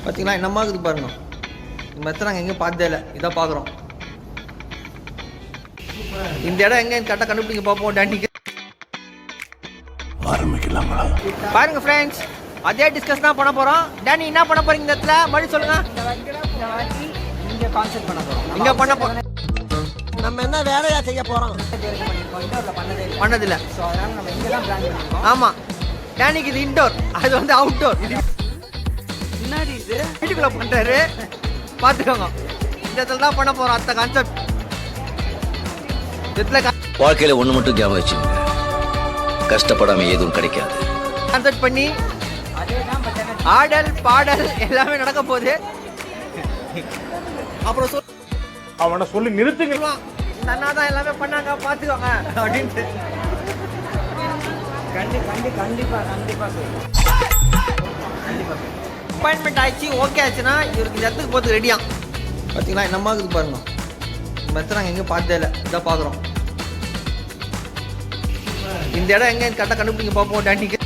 பார்த்தீங்களா என்னம்மா இருக்குது பாருங்க. இந்த மெத்தை நாங்கள் எங்கேயும் பார்த்ததே இல்லை, இதான் பார்க்குறோம். இந்த இடம் எங்கே கரெக்டாக கண்டுபிடிக்க பார்ப்போம். டேனிக்கு ஆரம்பிக்கலாங்களா? பாருங்க ஃப்ரெண்ட்ஸ், அதே டிஸ்கஸ் தான் பண்ண போகிறோம். டேனி என்ன பண்ண போகிறீங்க இந்த இடத்துல மறுபடியும் சொல்லுங்க. இங்கே கான்செப்ட் பண்ண போகிறோம். இங்கே பண்ண போகிறோம். நம்ம என்ன வேலையா செய்ய போகிறோம் பண்ணதில்லை. ஸோ அதனால் நம்ம இங்கே தான் பிளான் பண்ணிருக்கோம். ஆமாம், டேனிக்கு இது இன்டோர், அது வந்து அவுட்டோர். இது முன்னாடி இது வீட்டுக்குள்ளே பண்ணுறாரு, பார்த்துக்கோங்க. இந்த இடத்துல தான் பண்ண போகிறோம் அடுத்த கான்செப்ட். இதில் வாழ்க்கையில ஒண்ணு மட்டும் ஞாபகம் வச்சுக்கோங்க, கஷ்டப்படாம எதுவும் கிடைக்காது. கான்செப்ட் பண்ணி அதே தான் பட் என்ன ஆடல் பாடல் எல்லாமே நடக்க போகுது. அப்புறம் அவனை சொல்லி நிறுத்துங்க. இந்த அண்ணா தான் எல்லாமே பண்ணாங்க பார்த்துக்கோங்க அப்படின்ட்டு. கண்டிப்பாக அப்பாயின்மெண்ட் ஆயிடுச்சு, ஓகே ஆச்சுன்னா இவருக்கு இந்த இடத்துக்கு போகிறதுக்கு ரெடியா. பார்த்தீங்களா என்னம்மா இருக்குது பாருங்க. இந்த மெத்தை நாங்கள் எங்கேயும் பார்த்ததே இல்லை, இதான் பார்க்குறோம். இந்த இடம் எங்கே கரெக்டாக கண்டுபிடிக்க பார்ப்போம். டேனிக்கு